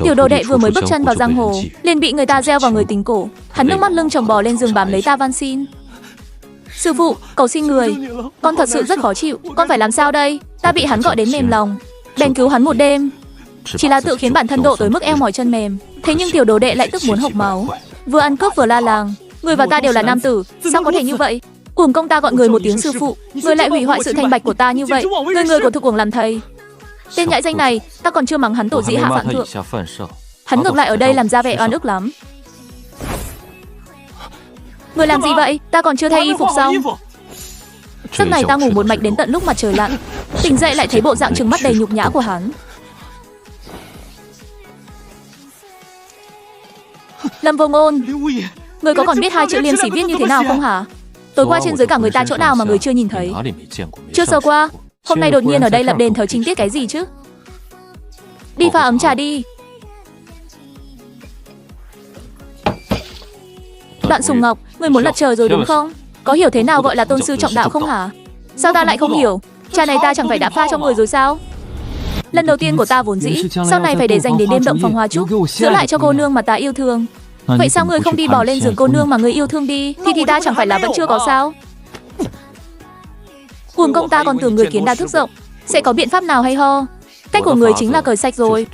Tiểu đồ đệ vừa mới bước chân vào giang hồ, liền bị người ta gieo vào người tính cổ. Hắn nước mắt lưng chồng bò lên giường bám lấy ta van xin. Sư phụ, cầu xin người. Con thật sự rất khó chịu, con phải làm sao đây? Ta bị hắn gọi đến mềm lòng, bèn cứu hắn một đêm. Chỉ là tự khiến bản thân độ tới mức eo mỏi chân mềm. Thế nhưng tiểu đồ đệ lại tức muốn hộc máu, vừa ăn cướp vừa la làng. Người và ta đều là nam tử, sao có thể như vậy? Uổng công ta gọi người một tiếng sư phụ, người lại hủy hoại sự thanh bạch của ta như vậy. Người của thực uổng làm thầy. Tên nhãi danh này, ta còn chưa mắng hắn tổ dĩ hạ phạm thượng. Hắn ngược lại ở đây làm ra vẻ oan ức lắm. Người làm gì vậy? Ta còn chưa thay y phục xong. Giấc này ta ngủ một mạch đến tận lúc mặt trời lặn. Tỉnh dậy lại thấy bộ dạng trừng mắt đầy nhục nhã của hắn. Lâm Vô Ngôn, người có còn biết hai chữ Liêm Sỉ viết như thế nào không hả? Tối qua trên dưới cả người ta chỗ nào mà người chưa nhìn thấy? Chưa sơ qua. Hôm nay đột nhiên ở đây lập đền thờ chính tiết cái gì chứ? Đi pha ấm trà đi. Đoạn Sùng Ngọc, người muốn lật trời rồi đúng không? Có hiểu thế nào gọi là tôn sư trọng đạo không hả? Sao ta lại không hiểu? Trà này ta chẳng phải đã pha cho người rồi sao? Lần đầu tiên của ta vốn dĩ, sau này phải để dành đến đêm động phòng hoa trúc, giữ lại cho cô nương mà ta yêu thương. Vậy sao người không đi bò lên giường cô nương mà người yêu thương đi? Thì ta chẳng phải là vẫn chưa có sao? Uổng công ta còn tưởng người kiến đa thức rộng, sẽ có biện pháp nào hay ho? Cách của người chính là cởi sạch rồi,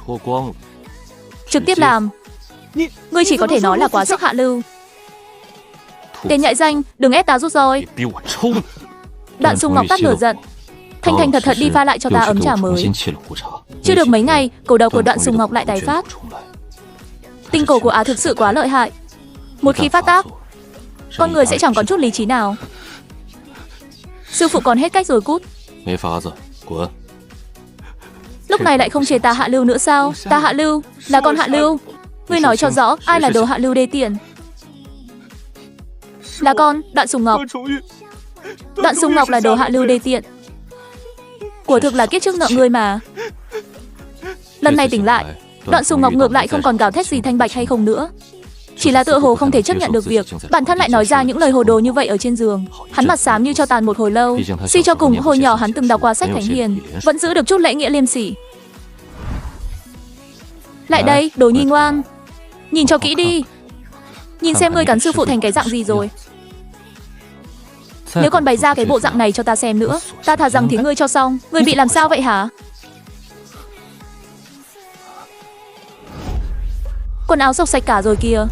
trực tiếp làm. Ngươi chỉ có thể nói là quá sức hạ lưu. Tên nhãi danh, đừng ép ta rút roi. Đoạn Sùng Ngọc tắt lửa giận, thành thành thật thật đi pha lại cho ta ấm trà mới. Chưa được mấy ngày, cổ đầu của Đoạn Sùng Ngọc lại tái phát. Tinh cổ của Á thực sự quá lợi hại. Một khi phát tác, con người sẽ chẳng còn chút lý trí nào. Sư phụ còn hết cách rồi, cút. Lúc này lại không chê ta hạ lưu nữa sao? Ta hạ lưu, là con hạ lưu. Ngươi nói cho rõ, ai là đồ hạ lưu đê tiện? Là con, Đoạn Sùng Ngọc. Đoạn Sùng Ngọc là đồ hạ lưu đê tiện. Của thực là kiếp trước nợ ngươi mà. Lần này tỉnh lại, Đoạn Sùng Ngọc ngược lại không còn gào thét gì thanh bạch hay không nữa. Chỉ là tựa hồ không thể chấp nhận được việc bản thân lại nói ra những lời hồ đồ như vậy ở trên giường. Hắn mặt xám như cho tàn một hồi lâu. Suy cho cùng hồi nhỏ hắn từng đọc qua sách Thánh Hiền, vẫn giữ được chút lễ nghĩa liêm sỉ. Lại đây, đồ nhi ngoan, nhìn cho kỹ đi. Nhìn xem ngươi cắn sư phụ thành cái dạng gì rồi. Nếu còn bày ra cái bộ dạng này cho ta xem nữa, ta thà rằng thí ngươi cho xong. Ngươi bị làm sao vậy hả? Quần áo xộc sạch cả rồi kìa.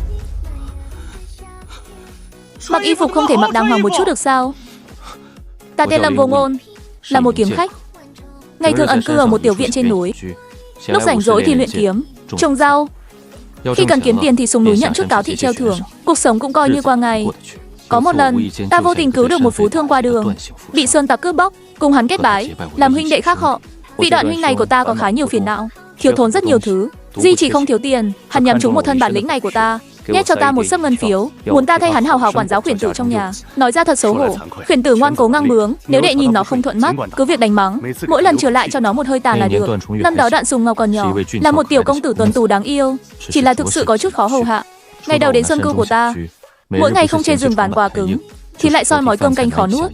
Mặc y phục không thể mặc đàng hoàng một chút được sao? Ta tên Lâm Vô Ngôn, là một kiếm khách. Ngày thường ẩn cư ở một tiểu viện trên núi. Lúc rảnh rỗi thì luyện kiếm, trồng rau. Khi cần kiếm tiền thì xuống núi nhận chút cáo thị treo thưởng. Cuộc sống cũng coi như qua ngày. Có một lần, ta vô tình cứu được một phú thương qua đường, bị sơn tặc cướp bóc, cùng hắn kết bái, làm huynh đệ khác họ. Vị Đoạn huynh này của ta có khá nhiều phiền não, thiếu thốn rất nhiều thứ, duy chỉ không thiếu tiền. Hắn nhắm trúng một thân bản lĩnh này của ta, nhét cho ta một sấp ngân phiếu, muốn ta thay hắn hào hào quản giáo khuyển tử trong nhà. Nói ra thật xấu hổ, khuyển tử ngoan cố ngang bướng, nếu đệ nhìn nó không thuận mắt, cứ việc đánh mắng, mỗi lần trở lại cho nó một hơi tàn là được. Năm đó Đoạn Sùng Ngọc còn nhỏ, là một tiểu công tử tuấn tú đáng yêu, chỉ là thực sự có chút khó hầu hạ. Ngày đầu đến xuân cư của ta, mỗi ngày không chê giường ván quá cứng, thì lại soi mói cơm canh khó nuốt.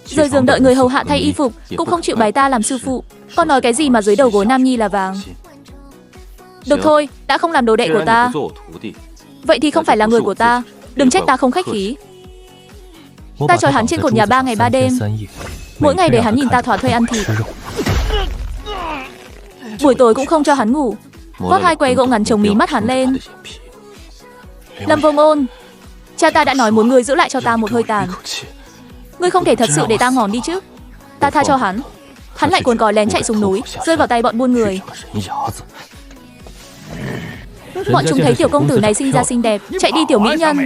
Rời giường đợi người hầu hạ thay y phục, cũng không chịu bái ta làm sư phụ. Con nói cái gì mà dưới đầu gối nam nhi là vàng. Được thôi, đã không làm đồ đệ của ta, vậy thì không phải là người của ta. Đừng trách ta không khách khí. Ta trói hắn trên cột nhà 3 ngày 3 đêm, mỗi ngày để hắn nhìn ta thỏa thuê ăn thịt. Buổi tối cũng không cho hắn ngủ, vót hai que gỗ ngắn chống mí mắt hắn lên. Lâm Vô Ngôn, cha ta đã nói muốn ngươi giữ lại cho ta một hơi tàn. Ngươi không thể thật sự để ta ngòn đi chứ? Ta tha cho hắn, hắn lại cuốn gói lén chạy xuống núi, rơi vào tay bọn buôn người. Bọn chúng thấy tiểu công tử này sinh ra xinh đẹp, chạy đi tiểu mỹ nhân,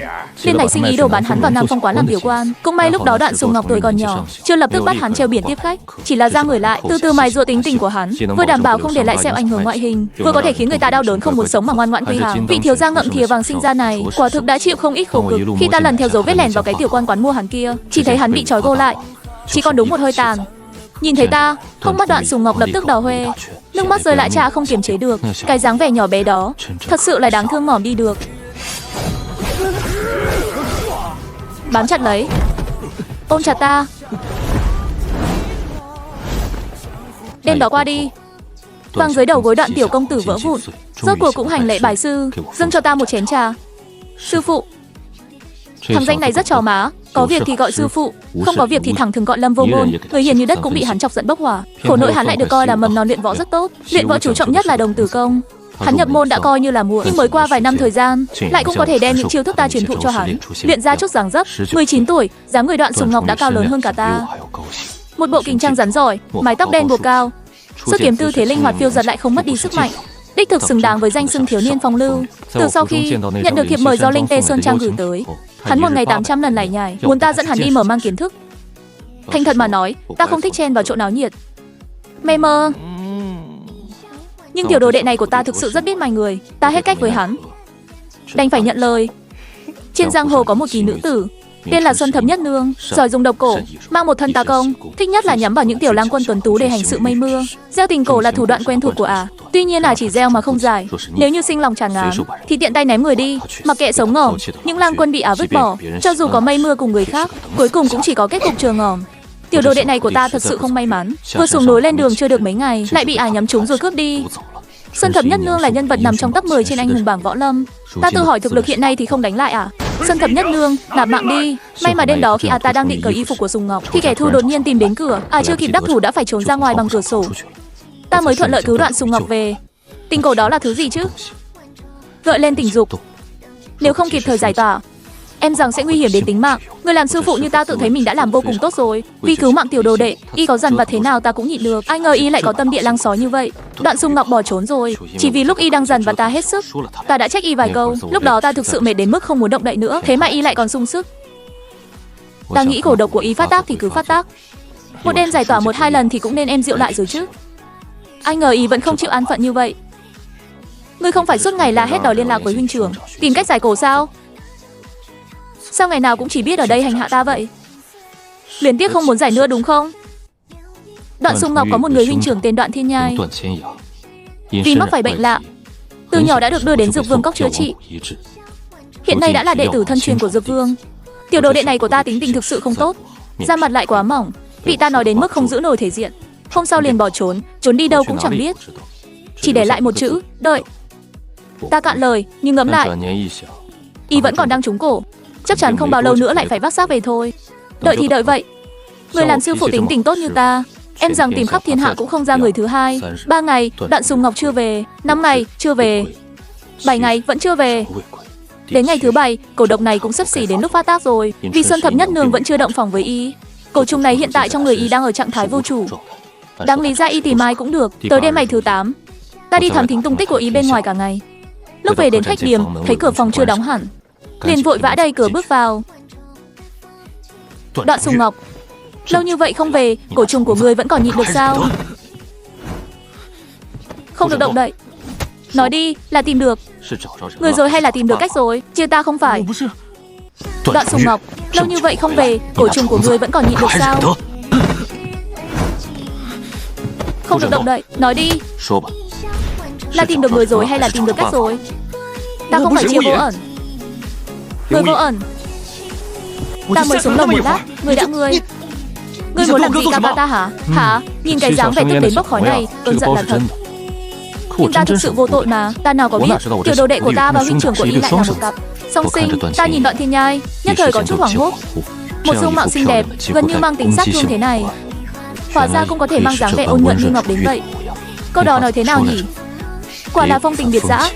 nên nảy sinh ý đồ bán hắn vào Nam Phong quán làm tiểu quan. Cũng may lúc đó Đoạn Sùng Ngọc tuổi còn nhỏ, chưa lập tức bắt hắn treo biển tiếp khách, chỉ là ra người lại, từ từ mài giũa tính tình của hắn, vừa đảm bảo không để lại sẹo ảnh hưởng ngoại hình, vừa có thể khiến người ta đau đớn không muốn sống mà ngoan ngoãn quy hàng. Vị thiếu gia ngậm thìa vàng sinh ra này, quả thực đã chịu không ít khổ cực. Khi ta lần theo dấu vết lẻn vào cái tiểu quan quán mua hắn kia, chỉ thấy hắn bị trói gô lại, chỉ còn đúng một hơi tàn. Nhìn thấy ta, hốc mắt Đoạn Sùng Ngọc lập tức đỏ hoe, nước mắt rơi lại cha không kiềm chế được. Cái dáng vẻ nhỏ bé đó thật sự là đáng thương mỏm đi được. Bám chặt lấy, ôm chặt ta. Đêm đó qua đi, vàng dưới đầu gối Đoạn tiểu công tử vỡ vụn, Rốt cuộc cũng hành lễ bái sư, dâng cho ta một chén trà. Sư phụ. Thằng danh này rất trò má, có việc thì gọi sư phụ, không có việc thì thẳng thừng gọi Lâm Vô Ngôn. Người hiền như đất cũng bị hắn chọc giận bốc hỏa. Khổ nỗi hắn lại được coi là mầm non luyện võ rất tốt, luyện võ chú trọng nhất là đồng tử công. Hắn nhập môn đã coi như là muộn, nhưng mới qua vài năm thời gian, lại cũng có thể đem những chiêu thức ta truyền thụ cho hắn, luyện ra chút dáng dấp. 19 tuổi, dáng người Đoạn Sùng Ngọc đã cao lớn hơn cả ta. Một bộ kình trang rắn giỏi, mái tóc đen buộc cao, xuất kiếm tư thế linh hoạt phiêu dật lại không mất đi sức mạnh. Đích thực xứng đáng với danh xưng thiếu niên phong lưu. Từ sau khi nhận được thiệp mời do Linh Tê Sơn Trang gửi tới, hắn một ngày 800 lần lải nhải, muốn ta dẫn hắn đi mở mang kiến thức. Thành thật mà nói, ta không thích chen vào chỗ náo nhiệt. Mê mơ. Nhưng tiểu đồ đệ này của ta thực sự rất biết mài người, ta hết cách với hắn, đành phải nhận lời. Trên giang hồ có một kỳ nữ tử, tên là Xuân Thập Nhất Nương, giỏi dùng độc cổ, mang một thân tà công, thích nhất là nhắm vào những tiểu lang quân tuấn tú để hành sự mây mưa. Gieo tình cổ là thủ đoạn quen thuộc của ả. Tuy nhiên ả chỉ gieo mà không giải. Nếu như sinh lòng tràn ngán, thì tiện tay ném người đi, mặc kệ sống ngỏm. Những lang quân bị ả vứt bỏ, cho dù có mây mưa cùng người khác, cuối cùng cũng chỉ có kết cục chờ ngỏm. Tiểu đồ đệ này của ta thật sự không may mắn, vừa xuống núi lên đường chưa được mấy ngày, lại bị ả nhắm trúng rồi cướp đi. Xuân Thập Nhất Nương là nhân vật nằm trong top 10 trên anh hùng bảng võ lâm. Ta tự hỏi thực lực hiện nay thì không đánh lại ả. Xuân Thập Nhất Nương, nạp mạng đi. May mà đêm đó khi ta đang định cởi y phục của Sùng Ngọc, thì kẻ thù đột nhiên tìm đến cửa. Chưa kịp đắc thủ đã phải trốn ra ngoài bằng cửa sổ. Ta mới thuận lợi cứu Đoạn Sùng Ngọc về. Tình cổ đó là thứ gì chứ? Gợi lên tình dục. Nếu không kịp thời giải tỏa, em rằng sẽ nguy hiểm đến tính mạng. Người làm sư phụ như ta tự thấy mình đã làm vô cùng tốt rồi. Vì cứu mạng tiểu đồ đệ, y có dằn vặt thế nào ta cũng nhịn được. Ai ngờ y lại có tâm địa lang sói như vậy. Đoạn Sùng Ngọc bỏ trốn rồi, chỉ vì lúc y đang dằn vặt ta hết sức. Ta đã trách y vài câu, lúc đó ta thực sự mệt đến mức không muốn động đậy nữa. Thế mà y lại còn sung sức. Ta nghĩ cổ độc của y phát tác thì cứ phát tác. Một đêm giải tỏa 1-2 lần thì cũng nên em rượu lại rồi chứ. Ai ngờ y vẫn không chịu an phận như vậy. Ngươi không phải suốt ngày la hét đòi liên lạc với huynh trưởng, tìm cách giải cổ sao? Sao ngày nào cũng chỉ biết ở đây hành hạ ta vậy? Luyến tiếc không muốn giải nữa đúng không? Đoạn Sùng Ngọc có một người huynh trưởng tên Đoạn Thiên Nhai. Vì mắc phải bệnh lạ, từ nhỏ đã được đưa đến Dược Vương Cốc chữa trị. Hiện nay đã là đệ tử thân truyền của Dược Vương. Tiểu đồ đệ này của ta tính tình thực sự không tốt, da mặt lại quá mỏng, bị ta nói đến mức không giữ nổi thể diện. Hôm sau liền bỏ trốn, trốn đi đâu cũng chẳng biết, chỉ để lại một chữ đợi. Ta cạn lời, nhưng ngẫm lại, y vẫn còn đang trúng cổ, chắc chắn không bao lâu nữa lại phải vác xác về thôi. Đợi thì đợi vậy. Người làm sư phụ tính tình tốt như ta, em rằng tìm khắp thiên hạ cũng không ra người thứ hai. 3 ngày, Đoạn Sùng Ngọc chưa về. 5 ngày, chưa về. 7 ngày, vẫn chưa về. Đến ngày thứ 7, cổ độc này cũng sắp xỉ đến lúc phát tác rồi. Vì Xuân Thập Nhất Nương vẫn chưa động phòng với y. Cổ trùng này hiện tại trong người y đang ở trạng thái vô chủ. Đáng lý ra y tìm ai cũng được. Tới đêm ngày thứ 8, ta đi thám thính tung tích của y bên ngoài cả ngày. Lúc về đến khách điếm, thấy cửa phòng chưa đóng hẳn, liền vội vã đẩy cửa bước vào. Đoạn Sùng Ngọc, lâu như vậy không về, cổ trùng của ngươi vẫn còn nhịn được sao? Không được động đậy. Nói đi, là tìm được người rồi hay là tìm được cách rồi? Chia ta không phải. Đoạn Sùng Ngọc, lâu như vậy không về, cổ trùng của ngươi vẫn còn nhịn được sao? Không được động đậy. Nói đi, là tìm được người rồi hay là tìm được cách rồi? Ta không phải chia Vô Ẩn. Người Vô Ẩn, ta mới xuống lầu một lát, ngươi đã ngươi muốn làm gì Kabata hả? Hả? Nhìn cái dáng vẻ tức đến bốc khói này, cơn giận là thật. Nhưng ta thực sự vô tội mà, ta nào có biết tiểu đồ đệ của ta và huynh trưởng của y lại là một cặp song sinh. Ta nhìn Đoạn Thiên Nhai, nhất thời có chút hoảng hốt. Một dung mạo xinh đẹp, gần như mang tính sát thương thế này, hóa ra cũng có thể mang dáng vẻ ôn nhuận như ngọc đến vậy. Câu đó nói thế nào nhỉ? Quả là phong tình biệt dã.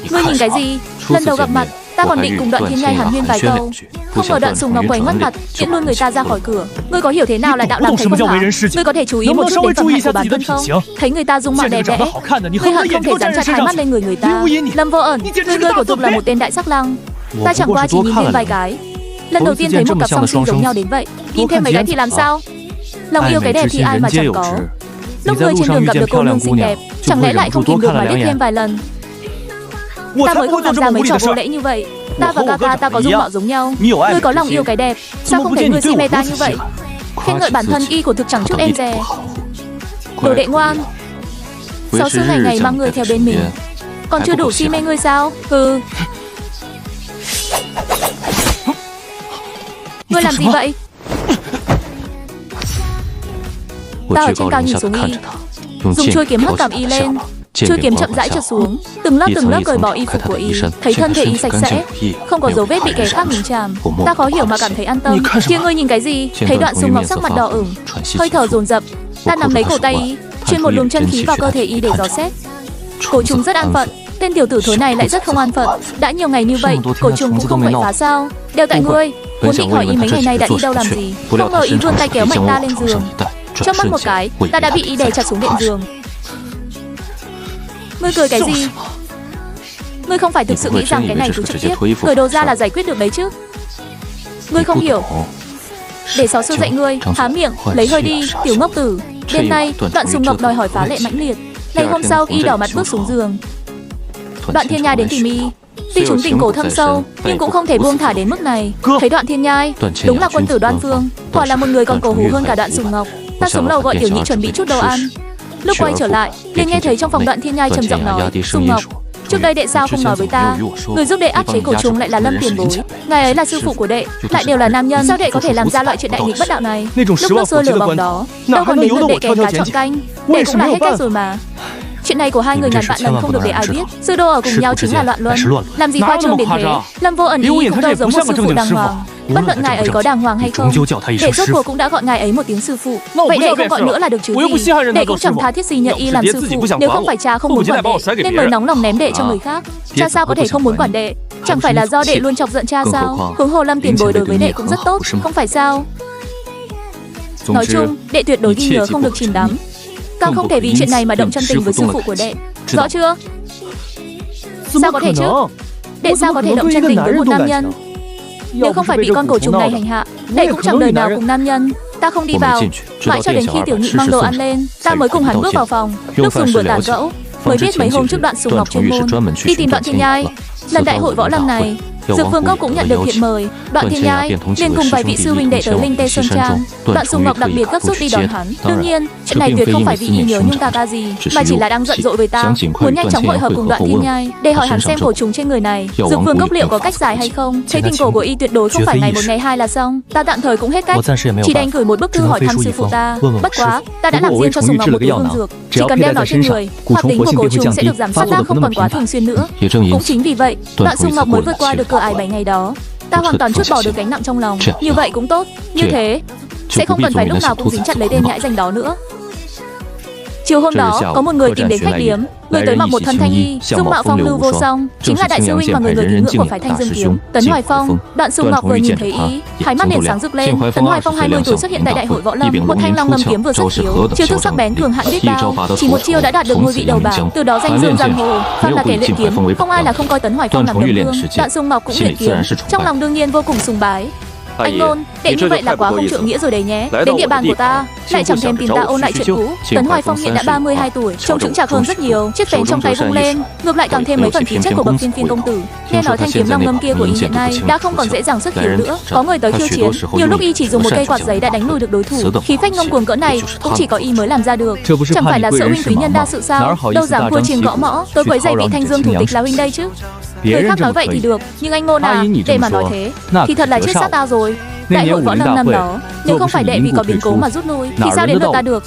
Ngươi nhìn cái gì? Lần đầu gặp mặt, ta còn định cùng Đoạn Thiên Nhai hàn huyên vài câu, không ngờ Đoạn Sùng Ngọc quấy mất mặt, tiễn luôn người ta ra khỏi cửa. Ngươi có hiểu thế nào là đạo làm thầy không hả? Ngươi có thể chú ý một chút đến phẩm hạnh của bản thân không? Thấy người ta dung mạo đẹp đẽ, ngươi hận không thể dán chặt hai mắt lên người ta. Lâm Vô Ẩn, ngươi của thực là một tên đại sắc lang. Ta chẳng qua chỉ nhìn thêm vài cái, lần đầu tiên thấy một cặp song sinh giống nhau đến vậy. Nhìn thêm mấy cái thì làm sao? Lòng yêu cái đẹp thì ai mà chẳng có. Lúc ngươi trên đường gặp được cô nương xinh đẹp, chẳng lẽ lại không kìm được mà liếc thêm vài lần? Ta mới không làm ra mấy trò vô lễ như vậy. Ta và Kaka ta có dung mạo giống nhau. Ngươi có lòng yêu cái đẹp, sao không thấy ngươi si mê ta như vậy? Khen ngợi bản thân y của thực chẳng chút em dè. Đồ đệ ngoan, giáo sư ngày ngày mang ngươi theo bên mình, còn chưa đủ si mê ngươi sao? Hừ. Ngươi làm gì vậy? Ta ở trên cao nhìn xuống y, dùng chuôi kiếm hất cảm y lên. Chuôi kiếm chậm rãi trượt xuống, từng lớp cởi bỏ y phục của y, thấy thân thể y sạch sẽ, không có dấu vết bị kẻ khác nhúng chàm. Ta khó hiểu mà cảm thấy an tâm. Kia ngươi nhìn cái gì? Thấy Đoạn Sùng Ngọc sắc mặt đỏ ửng, hơi thở dồn dập. Ta nắm lấy cổ tay y, chuyên một luồng chân khí vào cơ thể y để dò xét. Cổ trùng rất an phận, tên tiểu tử thối này lại rất không an phận. Đã nhiều ngày như vậy, cổ trùng cũng không quậy phá sao? Đều tại ngươi. Vốn định hỏi y mấy ngày nay đã đi đâu làm gì, không ngờ y vươn tay kéo mạnh ta lên giường. Chớp mắt một cái, ta đã bị y đè chặt xuống đệm giường. Ngươi cười cái gì? Ngươi không phải thực sự nghĩ rằng cái này cứ trực tiếp cởi đồ ra là giải quyết được đấy chứ? Ngươi không hiểu. Để sáu sư dạy ngươi, há miệng, lấy hơi đi, tiểu ngốc tử. Đêm nay, Đoạn Sùng Ngọc đòi hỏi phá lệ mãnh liệt. Ngày hôm sau, y đỏ mặt bước xuống giường. Đoạn Thiên Nhai đến tìm y. Tuy chúng tình cổ thâm sâu, nhưng cũng không thể buông thả đến mức này. Thấy Đoạn Thiên Nhai, đúng là quân tử Đoan Phương, quả là một người còn cổ hủ hơn cả Đoạn Sùng Ngọc. Ta xuống lầu gọi tiểu nhị chuẩn bị chút đồ ăn. Lúc quay trở lại, liền nghe thấy trong phòng Đoạn Thiên Nhai trầm giọng nói: Sùng Ngọc, trước đây đệ sao không nói với ta? Người giúp đệ áp chế cổ trùng lại là Lâm tiền bối. Ngài ấy là sư phụ của đệ, lại đều là nam nhân, sao đệ có thể làm ra loại chuyện đại nghịch bất đạo này? Lúc nước sôi lửa bỏng đó, đâu còn đến lượt đệ kèm cá chọn canh, đệ cũng đã hết cách rồi mà. Chuyện này của hai người ngàn vạn lần không được để ai biết. Sư đồ ở cùng nhau chính là loạn luân. Làm gì khoa trương đến thế? Lâm Vô Ẩn ý cũng đâu giống một sư phụ đàng hoàng. Bất luận ngài ấy có đàng hoàng hay không, đệ rốt cuộc cũng đã gọi ngài ấy một tiếng sư phụ. Vậy đệ không gọi nữa là được chứ gì? Đệ cũng chẳng tha thiết gì nhận y làm sư phụ. Nếu không phải cha không muốn quản đệ, nên mới nóng lòng ném đệ cho người khác. Cha sao có thể không muốn quản đệ? Chẳng phải là do đệ luôn chọc giận cha sao? Huống hồ Lâm tiền bối đối với đệ cũng rất tốt, không phải sao? Nói chung, đệ tuyệt đối ghi nhớ không được chìm đắm. Càng không thể vì chuyện này mà động chân tình với sư phụ của đệ. Rõ chưa? Sao có thể chứ? Đệ sao có thể động chân tình với một nam nhân? Nếu không phải bị con cổ trùng này hành hạ, đệ cũng chẳng đời nào cùng nam nhân. Ta không đi vào, mãi cho đến khi tiểu nhị mang đồ ăn lên, ta mới cùng hắn bước vào phòng. Lúc dùng bữa tán gẫu, mới biết mấy hôm trước Đoạn Sùng Ngọc chuyên môn đi tìm Đoạn Thiên Nhai. Lần đại hội võ lâm này, Dược Vương Cốc cũng nhận được thiệp mời. Đoạn Thiên Nhai liền cùng vài vị sư huynh đệ tới Linh Tê Sơn Trang. Đoạn Sùng Ngọc đặc biệt gấp rút đi đón hắn. Đương nhiên, chuyện này tuyệt không phải vì y nhớ nhung ta gì, mà chỉ là đang giận dỗi với ta, muốn nhanh chóng hội hợp cùng Đoạn Thiên Nhai để hỏi hắn xem cổ trùng trên người này Dược Vương Cốc liệu có cách giải hay không. Thấy tình cổ của y tuyệt đối không phải ngày một ngày hai là xong. Ta tạm thời cũng hết cách, chỉ đành gửi một bức thư hỏi thăm sư phụ ta. Bất quá, ta đã làm riêng cho Sùng Ngọc một túi hương dược, chỉ cần đeo nó trên người, hoạt tính của cổ trùng sẽ được giảm sát tác không còn quá thường xuyên nữa. Cũng chính vì vậy, Đoạn Sùng Ngọc mới vượt qua được cửa ải 7 ngày đó. Ta hoàn toàn trút bỏ được gánh nặng trong lòng. Như vậy cũng tốt. Như thế sẽ không cần phải lúc nào cũng dính chặt lấy tên nhãi danh đó nữa. Chiều hôm đó, có một người tìm đến khách điếm. Người tới mặc một thân thanh y, dung mạo phong lưu vô song, chính là đại sư huynh và người kính ngưỡng của phái Thanh Dương Kiếm, Tấn Hoài Phong. Đoạn Sùng Ngọc vừa nhìn thấy ý, hai mắt liền sáng rực lên. Tấn Hoài Phong 20 tuổi xuất hiện tại đại hội võ lâm, một thanh long ngâm kiếm vừa xuất chiếu, chiêu thức sắc bén cường hãn biết bao, chỉ một chiêu đã đạt được ngôi vị đầu bảng, từ đó danh dương giang hồ. Phan là kẻ luyện kiếm, không ai là không coi Tấn Hoài Phong làm đồng hương. Đoạn Sùng Ngọc cũng luyện kiếm, trong lòng đương nhiên vô cùng sùng bái. Anh Ngôn, đệ như vậy là quá không trượng nghĩa rồi đấy nhé. Đến địa bàn của ta, lại chẳng thèm tìm ta ôn lại chuyện cũ. Tấn Hoài Phong hiện đã 32 tuổi, trông chững chạc hơn rất nhiều. Chiếc phèn trong tay vung lên, ngược lại càng thêm mấy phần khí chất của bậc phiên phiên công tử. Nghe nói thanh kiếm long ngâm kia của y hiện nay đã không còn dễ dàng xuất khiếu nữa. Có người tới khiêu chiến, nhiều lúc y chỉ dùng một cây quạt giấy đã đánh lùi được đối thủ. Khí phách ngông cuồng cỡ này cũng chỉ có y mới làm ra được. Chẳng phải là sợ huynh quý nhân đa sự sao? Đâu dám cua chiêng gõ mõ, tôi quấy rầy vị Thanh Dương thủ tịch là huynh đây chứ. Người khác nói vậy thì được, nhưng anh Ngôn à, để mà nói thế thì thật là chết sát ta rồi. Đại hội võ lâm năm đó, nếu không phải đệ vì có biến cố mà rút lui, thì sao đến lượt ta được?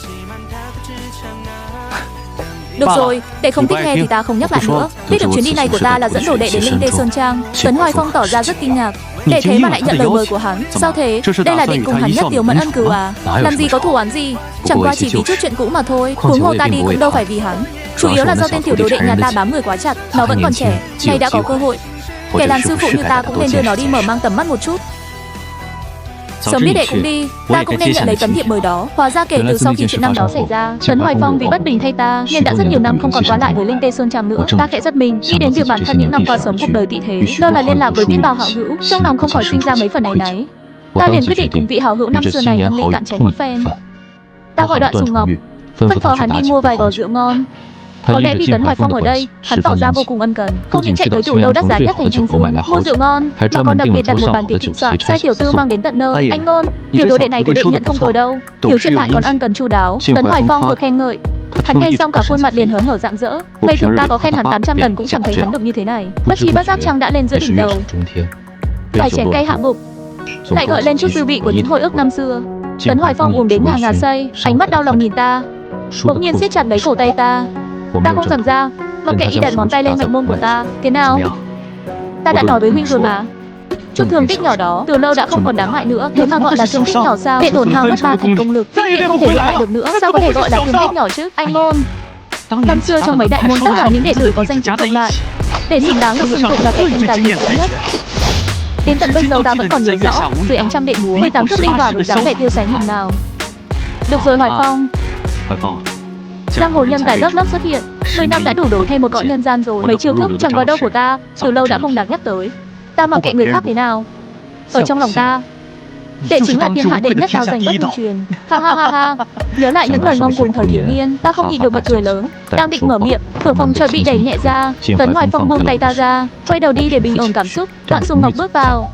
Được rồi, đệ không thích nghe thì ta không nhắc lại nữa. Biết được chuyến đi này của ta là dẫn đồ đệ đến Linh Tê Sơn Trang, Tấn Hoài Phong tỏ ra rất kinh ngạc. Đệ thế mà lại nhận lời mời của hắn. Sao thế? Đây là định cùng hắn nhất tiểu mẫn ân cừu à? Làm gì có thù oán gì? Chẳng qua chỉ vì chút chuyện cũ mà thôi. Huống hồ ta đi cũng đâu phải vì hắn. Chủ yếu là do tên tiểu đồ đệ nhà ta bám người quá chặt. Nó vẫn còn trẻ, nay đã có cơ hội. Kẻ làm sư phụ như ta cũng nên đưa nó đi mở mang tầm mắt một chút. Sớm biết đệ cũng đi, ta cũng nên nhận lấy tấm thiệp mời đó. Hóa ra kể từ sau khi chuyện năm đó xảy ra, Tấn Hoài Phong vì bất bình thay ta nên đã rất nhiều năm không còn qua lại với Linh Tê Sơn Trang nữa. Ta khẽ giật mình, nghĩ đến việc bản thân những năm qua sống cuộc đời tị thế, đâu là liên lạc với biết bao hảo hữu, trong lòng không khỏi sinh ra mấy phần áy náy. Ta liền quyết định cùng vị hảo hữu năm xưa này ăn ly cạn chén một phen. Ta gọi Đoạn Sùng Ngọc, phân phó hắn đi mua vài vò rượu ngon. Có lẽ vì Tấn Hoài Phong ở đây, hắn tỏ ra vô cùng ân cần, không những chạy tới từ lâu đắt giá nhất thành Thanh Dương mua rượu ngon, mà còn đặc biệt đặt một bàn tiệc thịnh soạn, sai tiểu tư mang đến tận nơi. Anh Ngôn, tiểu đồ đệ này của đệ nhận không tồi đâu, hiểu chuyện lại còn ân cần chu đáo. Tấn Hoài Phong vừa khen ngợi, hắn khen xong cả khuôn mặt liền hớn hở rạng rỡ. Ngày thường ta có khen hắn 800 lần cũng chẳng thấy hắn được như thế này, bất chi bất giác chăng đã lên giữa đỉnh đầu. Vài chén cay hạ bụng, lại gợi lên chút dư vị của những hồi ức năm xưa. Tấn Hoài Phong uống đến ngà ngà say, ánh mắt đau lòng nhìn ta. bỗng nhiên siết chặt lấy cổ tay ta. Ta không giảm ra, mặc kệ y đặt ngón tay lên mạnh môn của ta. Thế nào? Ta đã nói với huynh rồi mà. Chút thương tích nhỏ đó từ lâu đã không còn đáng ngại nữa. Thế mà gọi là thương tích nhỏ sao? Để tổn hao mất 3 thành công lực, vĩnh viễn không thể lại được nữa. Sao có thể gọi là thương tích nhỏ chứ? Anh Môn, năm xưa trong mấy đại môn tất cả những đệ tử có danh tiếng cộng lại, để xứng đáng được xưng tụng là kẻ thiên tài nhiều nhất. Đến tận bây giờ ta vẫn còn nhớ rõ, dưới ánh trăng đệ múa, 18 thước linh hỏa với dáng vẻ tiêu sái nhường nào. Được rồi Hoài Phong. Giang hồ nhân tài lớp lớp xuất hiện. 10 năm đã đủ đổi thay một cõi nhân gian rồi. Mấy chiêu thức chẳng có đâu của ta, từ lâu đã không đáng nhắc tới. Ta mặc kệ người khác thế nào, ở trong lòng ta, đệ chính là thiên hạ đệ nhất, tao giành bất hư truyền. Ha ha ha ha. Nhớ lại những lời ngông cuồng thời thiếu niên, ta không nhịn được bật cười lớn. Đang định mở miệng, cửa phòng chợt bị đẩy nhẹ ra. Tấn Hoài Phong buông tay ta ra, quay đầu đi để bình ổn cảm xúc. Đoạn Sùng Ngọc bước vào,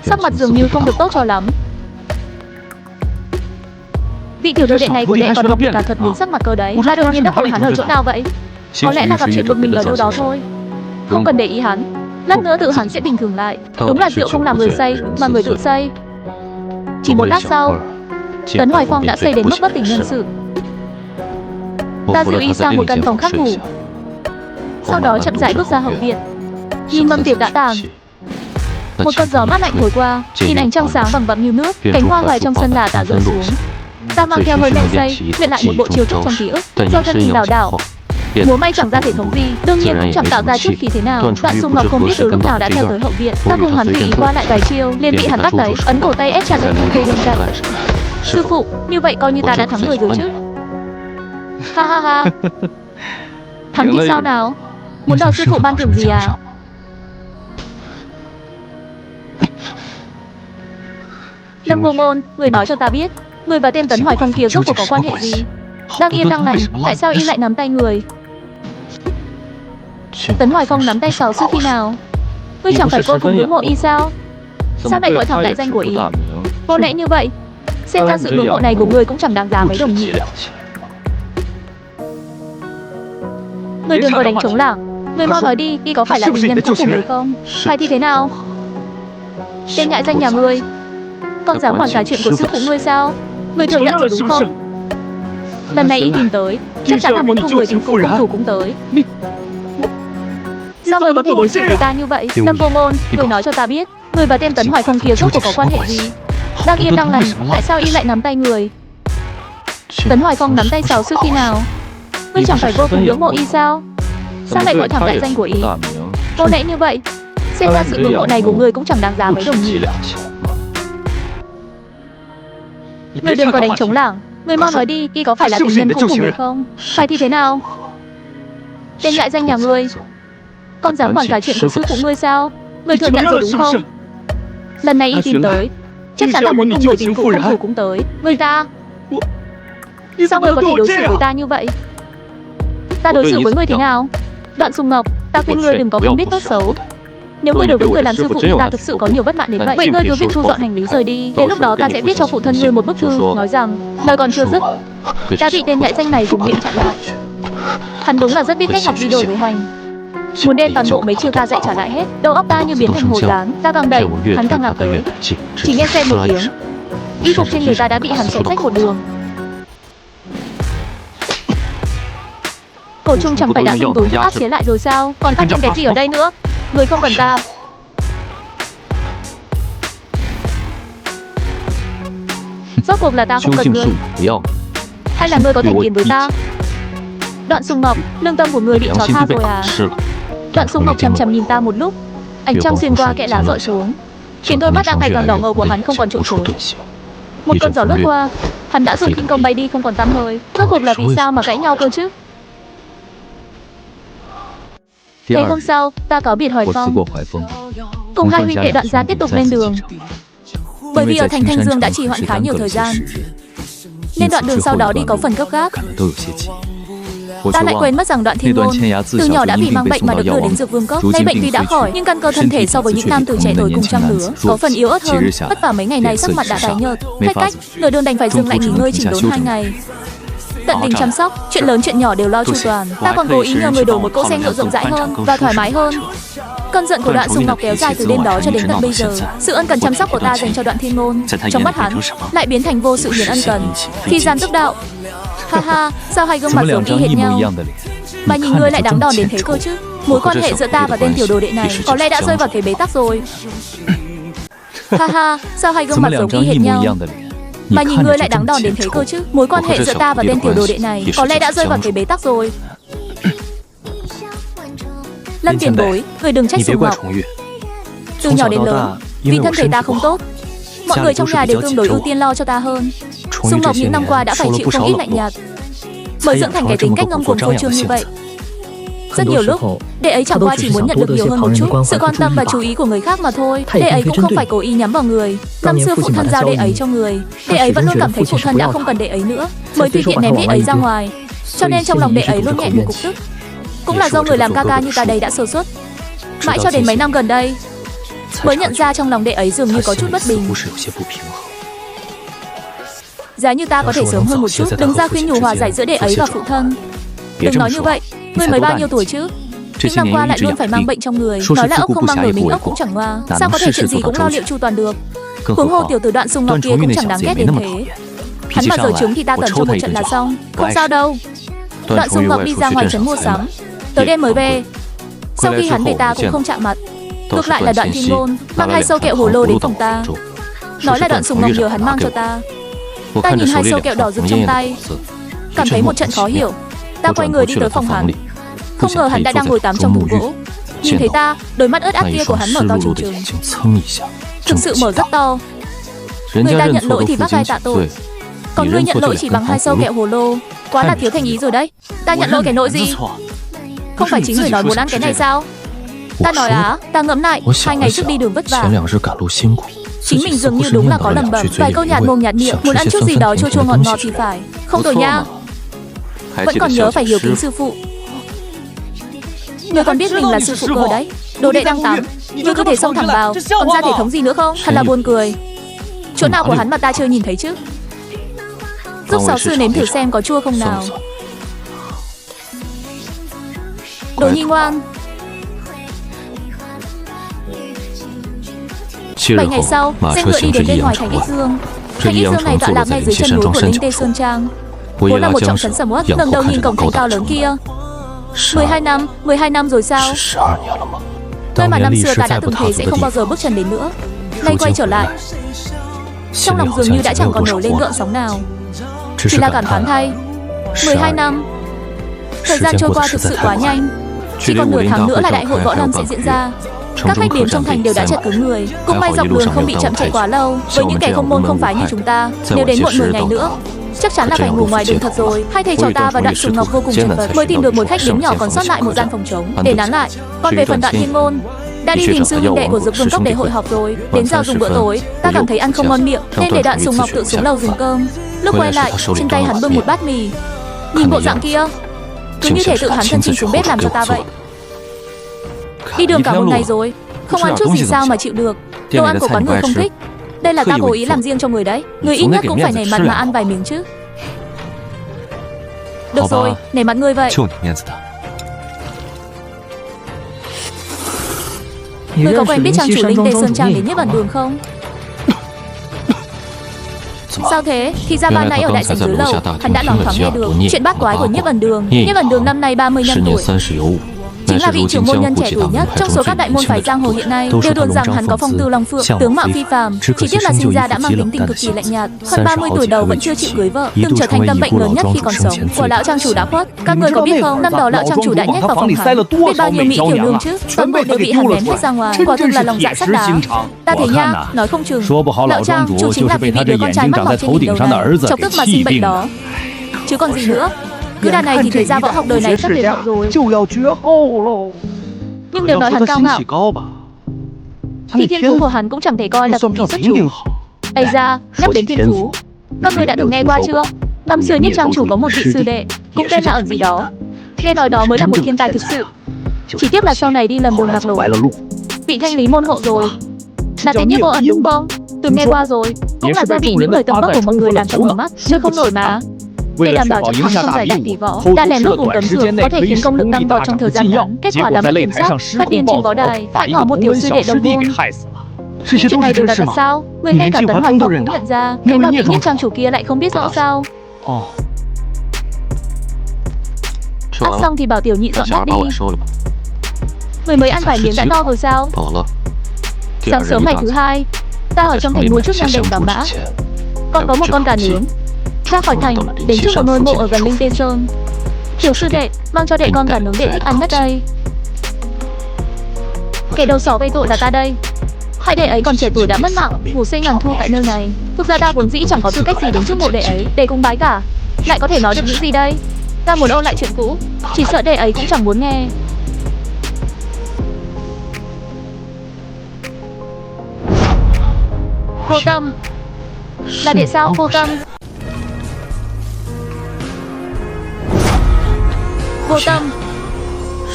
sắc mặt dường như không được tốt cho lắm. Vị tiểu đồ đệ này của đệ còn học được cả thuật biến sắc mặt cơ đấy. Là đột nhiên đắc tội hắn ở chỗ nào vậy? Có lẽ là gặp chuyện bực mình ở đâu đó thôi. Không cần để ý hắn, lát nữa tự hắn sẽ bình thường lại. Đúng là rượu không làm người say, mà người tự say. Chỉ một lát sau, Tấn Hoài Phong đã say đến mức bất tỉnh nhân sự. Ta dìu y sang một căn phòng khác ngủ, sau đó chậm rãi bước ra hậu viện. Nhìn mâm tiệc đã tàn, một cơn gió mát lạnh thổi qua, nhìn ánh trăng sáng vằng vặc như nước, cánh hoa ngoài trong sân là đã rơi xuống. Ta mang theo hơi men say, luyện lại một bộ chiêu thức trong ký ức, do thân hình lảo đảo, múa may chẳng ra thể thống gì, đương nhiên cũng chẳng tạo ra chút khí thế nào. Đoạn Sùng Ngọc không biết từ lúc nào đã theo tới hậu viện. Ta cùng hắn tùy ý qua lại vài chiêu, liền bị hắn bắt lấy, ấn cổ tay ép chặt lên thân cây bên cạnh. Sư phụ, như vậy coi như ta đã thắng người rồi chứ? Ha ha ha. Thắng thì sao nào? Muốn đòi sư phụ ban thưởng gì à? Lâm Vô Ngôn, người nói cho ta biết, người và tên Tấn Hoài Phong kia rốt cuộc có quan hệ gì? Đang yên đang lành, tại sao y lại nắm tay người? Tấn Hoài Phong nắm tay Sáu Sư khi nào? Ngươi chẳng phải vô cùng ngưỡng mộ y sao? Sao lại gọi thẳng đại danh của y? Vô lẽ như vậy, xem ra sự ngưỡng mộ này của ngươi cũng chẳng đáng giá mấy đồng nhị. Ngươi đừng có đánh trống lảng. Ngươi mau nói đi, y có phải là tình nhân cũ của ngươi không? Hay thì thế nào? Tên nhãi danh nhà ngươi, còn dám hoàn cái chuyện của sư phụ ngươi sao? Ngươi thừa nhận rồi đúng không? Lần này y tìm tới, chắc chắn là muốn cùng người chính cùng công thủ cũng tới. Sao ngươi có thể đối xử với ta như vậy? Lâm Vô Ngôn, người nói cho ta biết, người và tên Tấn Hoài Phong kia rốt cuộc có quan hệ gì? Đang yên đang lành, tại sao y lại nắm tay người? Tấn Hoài Phong nắm tay Sáu Sư khi nào? Ngươi chẳng phải vô cùng ngưỡng mộ y sao? Sao lại gọi thẳng đại danh của y? Vô lẽ như vậy, xem ra sự ngưỡng mộ này của ngươi cũng chẳng đáng giá mấy đồng nhị. Ngươi đừng có đánh trống lảng. Ngươi mau nói đi, y có phải là tình nhân cũ của ngươi không? Phải thì thế nào? Tên nhãi danh nhà ngươi, con dám quản cái chuyện của sư phụ ngươi sao? Ngươi thừa nhận rồi đúng không? Lần này y tìm tới, chắc chắn là muốn cùng người chính phủ công thủ cũng tới. Ngươi ta, sao ngươi có thể đối xử với ta như vậy? Ta đối xử với ngươi thế nào? Đoạn Sùng Ngọc, ta khuyên ngươi đừng có không biết tốt xấu. Nếu ngươi đối với người làm sư phụ ta thực sự có nhiều bất mãn đến vậy, ngươi cứ việc thu dọn hành lý rời đi. Đến lúc đó ta sẽ viết cho phụ thân ngươi một bức thư, nói rằng lời còn chưa dứt, ta bị tên nhãi danh này dùng miệng chặn lại. Hắn đúng là rất biết cách học đi đôi với hoành, muốn đem toàn bộ mấy chiêu ta dạy trả lại hết. Đầu óc ta như biến thành hồ dán, ta càng đẩy, hắn càng ngạc tới. Chỉ nghe xem một tiếng, y phục trên người ta đã bị hắn xé rách một đường. Cổ Trung chẳng phải đã dùng tối áp chế lại rồi sao? Còn phát hiện cái gì ở đây nữa? Người không cần ta. Rốt cuộc là ta không cần ngươi, hay là ngươi có thành kiến với ta? Đoạn Sùng Ngọc, lương tâm của ngươi bị chó tha rồi à? Đoạn Sùng Ngọc chằm chằm nhìn ta một lúc, ánh trăng xuyên qua kẽ lá rọi xuống, khiến đôi mắt đang ngày càng đỏ ngầu của hắn không còn chỗ trốn. Một cơn gió lướt qua, hắn đã dùng khinh công bay đi không còn tăm hơi. Rốt cuộc là vì sao mà cãi nhau cơ chứ? Ngày hôm sau, ta cáo biệt Hoài Phong, cùng hai huynh đệ Đoạn Gia tiếp tục lên đường. Bởi vì ở thành Thanh Dương đã trì hoãn khá nhiều thời gian, nên đoạn đường sau đó đi có phần gấp gáp. Ta lại quên mất rằng Đoạn Thiên Ngôn từ nhỏ đã bị mang bệnh mà được đưa đến Dược Vương Cốc. Nay bệnh tuy đã khỏi, nhưng căn cơ thân thể so với những nam tử trẻ tuổi cùng trang lứa có phần yếu ớt hơn. Tất cả mấy ngày này sắc mặt đã tái nhợt, cách cách nửa đường đành phải dừng lại nghỉ ngơi chỉnh đốn 2 ngày. Tận tình chăm sóc, chuyện lớn chuyện nhỏ đều lo chu toàn. Ta còn cố ý nhờ người đổ một cỗ xe ngựa rộng rãi hơn và thoải mái hơn. Cơn giận của Đoạn Sùng Ngọc kéo dài từ đêm đó cho đến tận bây giờ. Sự ân cần chăm sóc của ta dành cho Đoạn Thiên Ngôn, trong mắt hắn lại biến thành vô sự hiền ân cần, khi gian tức đạo. Ha ha, sao hai gương 怎 mặt 么 giống 两 y 张 hệt 一模 nhau? 一样的脸？ Mà nhìn ngươi lại đáng đòn đến thế cơ chứ. Mối quan hệ giữa ta và tên tiểu đồ đệ này có lẽ đã rơi vào thế bế tắc rồi. Ha ha, sao hai gương 怎么 mặt 两 giống 张 y 一 hệt 模 nhau? 一样的脸？ Mà 你 nhìn 看着 ngươi 就 lại 这 đáng 么 đòn đến 欠 thế 抽 cơ chứ. Mối quan hệ giữa ta và tên tiểu đồ đệ này có lẽ đã rơi vào thế bế tắc rồi. Lâm tiền bối, người đừng trách 你别 Sùng 怪 Ngọc. 重月， Từ 从 nhỏ 小 đến 到 lớn, 大，因 vì 为我 thân thể 身 ta 体 không 不好， tốt, mọi 家 người 里 trong 都是 nhà 比 đều 较 tương 紧 đối 张 ưu。tiên lo cho ta hơn. 重 Sùng 月这 Ngọc 些 những năm 年 qua đã 受 phải 了 chịu 不 không 少 ít 冷 lạnh 落， nhạt, 才 mới 养 dưỡng thành 成 cái 了这 tính 么 cách 个 ngông 不可 cuồng 张 phô 扬的 trương như 性 vậy. 子。 Rất nhiều lúc, đệ ấy chẳng qua chỉ muốn nhận được nhiều hơn một chút sự quan tâm và chú ý của người khác mà thôi. Đệ ấy cũng không phải cố ý nhắm vào người. Năm xưa phụ thân giao đệ ấy cho người, đệ ấy vẫn luôn cảm thấy phụ thân đã không cần đệ ấy nữa, mới tùy tiện ném đệ ấy ra ngoài. Cho nên trong lòng đệ ấy luôn nghẹn một cục tức. Cũng là do người làm ca ca như ta đây đã sơ suất. Mãi cho đến mấy năm gần đây mới nhận ra trong lòng đệ ấy dường như có chút bất bình. Giá như ta có thể sớm hơn một chút, đứng ra khuyên nhủ hòa giải giữa đệ ấy và phụ thân. Đừng nói như vậy, ngươi mới bao nhiêu tuổi chứ? Những năm qua lại luôn phải mang bệnh trong người, nói là ốc không mang nổi mình ốc cũng chẳng ngoa, sao có thể chuyện gì cũng lo liệu chu toàn được. Huống hồ tiểu tử Đoạn Sùng Ngọc kia cũng chẳng đáng ghét đến thế. Hắn mà giở trứng thì ta tẩn cho một trận là xong. Không sao đâu. Đoạn Sùng Ngọc đi ra ngoài trấn mua sắm, tới đêm mới về. Sau khi hắn về ta cũng không chạm mặt. Ngược lại là Đoạn Thiên Ngôn mang 2 sâu kẹo hồ lô đến phòng ta, nói là Đoạn Sùng Ngọc nhờ hắn mang cho ta. Ta nhìn 2 sâu kẹo đỏ rực trong tay, cảm thấy một trận khó hiểu. Ta quay người đi tới phòng hắn, không ngờ hắn đã đang ngồi tắm trong thùng gỗ. Nhìn thấy ta, đôi mắt ướt át kia của hắn mở to trừng trừng, thực sự mở rất to. Người ta nhận lỗi thì vác vai tạ tội, còn ngươi nhận lỗi chỉ bằng 2 sâu kẹo hồ lô, quá là thiếu thành ý rồi đấy. Ta nhận lỗi cái lỗi gì? Không phải chính người nói muốn ăn cái này sao? Ta nói á, ta ngẫm lại, 2 ngày trước đi đường vất vả, chính mình dường như đúng là có lầm bầm vài câu nhạt mồm nhạt miệng, muốn ăn chút gì đó chua chua ngọt ngọt thì phải. Không tồi nha. Vẫn còn nhớ phải hiểu kính sư phụ. Ngươi còn biết mình là sư phụ cơ đấy. Đồ đệ đang tắm, ngươi cứ thể xông thẳng vào, còn ra thể thống gì nữa không? Thật là buồn cười. Chỗ nào của hắn mà ta chưa nhìn thấy chứ? Giúp giáo sư nếm thử xem có chua không nào. Đồ nhi ngoan. 7 ngày sau, xe ngựa đi đến bên ngoài thành Ích Dương. Thành Ích Dương này tọa lạc ngay dưới chân núi của Linh Tê Sơn Trang, vốn là một trọng trấn sầm uất. Ngẩng đầu nhìn cổng thành cao lớn kia. 12 năm rồi sao? Nơi mà năm xưa ta đã từng thề sẽ không bao giờ bước chân đến nữa, nay quay trở lại. Trong lòng dường như đã chẳng còn nổi lên gợn sóng nào, chỉ là cảm thán thay. 12 năm, thời gian trôi qua thực sự quá nhanh. Chỉ còn nửa tháng nữa là đại hội võ lâm sẽ diễn ra. Các khách điếm trong thành đều đã chật cứng người. Cũng may dọc đường không bị chậm trễ quá lâu. Với những kẻ không môn không phái như chúng ta, nếu đến muộn 10 ngày nữa, chắc chắn là phải ngủ ngoài đường thật rồi. Hai thầy trò ta và Đoạn Sùng Ngọc vô cùng chật vật, mới tìm được một khách điếm nhỏ còn sót lại một gian phòng trống để nán lại. Còn về phần Đoạn Thiên Ngôn, đã đi tìm sư huynh đệ của Dược Vương Cốc để hội họp rồi. Đến giờ dùng bữa tối, ta cảm thấy ăn không ngon miệng nên để Đoạn Sùng Ngọc tự xuống lầu dùng cơm. Lúc quay lại, trên tay hắn bưng một bát mì. Nhìn bộ dạng kia, cứ như thể tự hắn thân chinh xuống bếp làm cho ta vậy. Đi đường cả một ngày rồi, không ăn chút gì sao mà chịu được. Đồ ăn của quán người không thích. Đây là ta cố ý làm riêng cho người đấy. Người ít nhất cũng phải nể mặt mà ăn vài miếng chứ. Được rồi, nể mặt ngươi vậy. Ngươi có quen biết trang chủ Linh Tê Sơn Trang đến Nhiếp Ẩn Đường không? Sao thế? Thì ra ban nãy ở đại sảnh dưới lầu, hắn đã loáng thoáng nghe được chuyện bát quái của Nhiếp Ẩn Đường. Nhiếp Ẩn Đường năm nay 35 tuổi, chính là vị trưởng môn nhân trẻ tuổi nhất trong số các đại môn phái giang hồ hiện nay. Đều đồn rằng hắn có phong tư long phượng, tướng mạo phi phàm, chỉ tiếc là sinh ra đã mang tính tình cực kỳ lạnh nhạt. Hơn 30 tuổi đầu vẫn chưa chịu cưới vợ, từng trở thành tâm bệnh lớn nhất khi còn sống của lão trang chủ đã khuất. Các người có biết không, năm đó lão trang chủ đã nhét vào phòng hắn biết bao nhiêu mỹ tiểu nương chứ, toàn bộ đều bị hắn ném hết ra ngoài. Quả thực là lòng dạ sắt đá. Ta thấy nha, nói không chừng lão trang chủ chính là vì bị đứa con trai mắt mọc trên đỉnh đầu này chọc tức mà sinh bệnh đó, chứ còn gì nữa. Cứ đàn này thì thấy ra võ học đời này sắp tuyệt vọng rồi. Nhưng nếu nói hắn cao ngạo thì thiên phú của hắn cũng chẳng thể coi là cực kỳ xuất chúng. Ây da, nhắc đến thiên phú, các người đã từng nghe qua chưa? Năm xưa Nhiếp trang chủ có một vị sư đệ cũng tên là Ẩn gì đó. Nghe nói đó mới là một thiên tài thực sự. Chỉ tiếc là sau này đi lầm đường lạc lối, bị thanh lý môn hộ rồi. Là tên Nhiếp Vô Ẩn đúng không? Từng nghe qua rồi. Cũng là do bị những lời tâm đắc của mọi người làm cho mở mắt, chứ không nổi mà. Để đảm bảo chắc chắn không giải đại tỷ võ, đã lén lút vùng cấm dược có thể khiến công lực tăng vọt trong thời gian ngắn. Kết quả là mất kiểm soát, phát điên trên võ đài, hại ngỏ một tiểu sư đệ đồng môn. Chuyện này đều là thật sao? Người ngay cả Tấn Hoài Ngọc cũng nhận ra, thế mà vị Nhiếp trang chủ kia lại không biết rõ sao? Ăn xong thì bảo tiểu nhị dọn bát đi. Người mới ăn vài miếng đã no rồi sao? Sáng sớm ngày thứ hai, ta ở trong thành mua chút nhang đèn vàng mã. Còn có một con gà nướng. Ra khỏi thành, đến trước một ngôi mộ ở gần Linh Tê Sơn. Tiểu sư đệ, mang cho đệ con gà nướng đệ thích ăn nhất đây. Kẻ đầu sỏ gây tội là ta đây. Hai đệ ấy còn trẻ tuổi đã mất mạng, ngủ say ngàn thu tại nơi này. Thực ra ta vốn dĩ chẳng có tư cách gì đến trước mộ đệ ấy để cung bái cả. Lại có thể nói được những gì đây? Ta muốn ôn lại chuyện cũ, chỉ sợ đệ ấy cũng chẳng muốn nghe. Vô Tâm, là đệ sao Vô Tâm? Vô Tâm,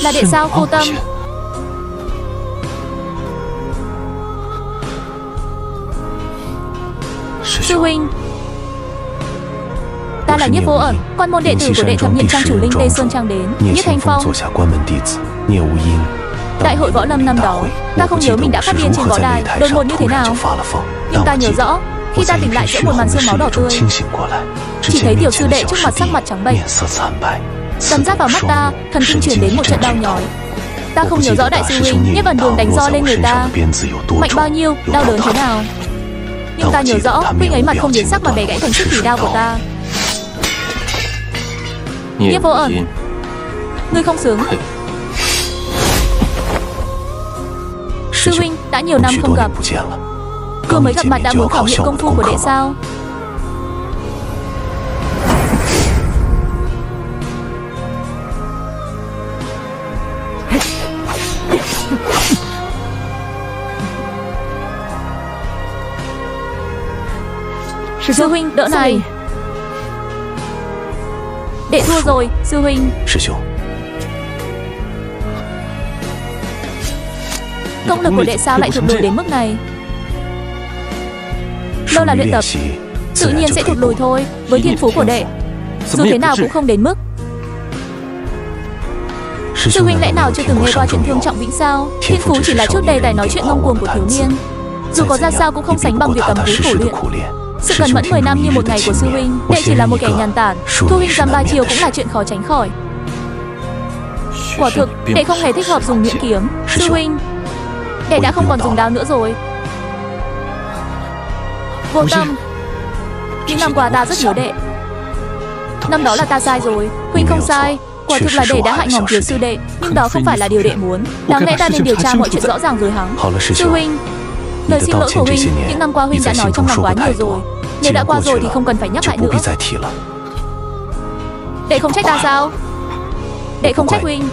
là đệ sao Vô Tâm? Sư huynh, ta là Nhiếp Vô Ẩn, quan môn đệ tử của đệ thập nhị trang chủ Linh Tê Sơn Trang đến. Nhiếp Thanh Phong. Đại hội võ lâm năm đó, ta không nhớ mình đã phát điên trên võ đài đột ngột như thế nào, nhưng ta nhớ rõ khi ta tỉnh lại giữa một màn sương máu đỏ tươi, chỉ thấy tiểu sư đệ trước mặt sắc mặt trắng bệch, đâm giáp vào mắt ta, thần kinh truyền đến một trận đau nhói. Ta không nhớ rõ đại sư huynh Nhiếp Ẩn đường đánh do lên người ta mạnh bao nhiêu, đau đớn thế nào, nhưng ta nhớ rõ huynh ấy mặt không biến sắc mà bẻ gãy thành chiếc kỳ đao của ta. Nhiếp Vô Ẩn, ngươi không xứng. Sư huynh, đã nhiều năm không gặp, vừa mới gặp mặt đã muốn khảo nghiệm công phu của đệ sao? Sư huynh, đỡ này. Đệ thua rồi, sư huynh. Công lực của đệ sao lại thụt lùi đến mức này? Lâu là luyện tập, tự nhiên sẽ thụt lùi thôi. Với thiên phú của đệ, dù thế nào cũng không đến mức. Sư huynh lẽ nào chưa từng nghe qua chuyện Thương Trọng Vĩnh sao? Thiên phú chỉ là chút đề tài nói chuyện ngông cuồng của thiếu niên, dù có ra sao cũng không sánh bằng việc cầm cú khổ luyện. Sự cần mẫn 10 năm như một ngày của sư huynh, đệ chỉ là một kẻ nhàn tản, thu huynh dăm ba chiều cũng là chuyện khó tránh khỏi. Quả thực, đệ không hề thích hợp dùng nhuyễn kiếm. Sư huynh, đệ đã không còn dùng đao nữa rồi. Vô Tâm, những năm qua ta rất nhớ đệ. Năm đó là ta sai rồi, huynh không sai. Quả thực là đệ đã hại ngỏm tiểu sư đệ, nhưng đó không phải là điều đệ muốn. Đáng lẽ ta nên điều tra mọi chuyện rõ ràng rồi hắng. Sư huynh, lời xin lỗi của huynh, những năm qua huynh đã nói trong lòng quá nhiều rồi. Nếu đã qua rồi thì không cần phải nhắc lại nữa. Đệ không trách ta sao? Đệ không trách huynh.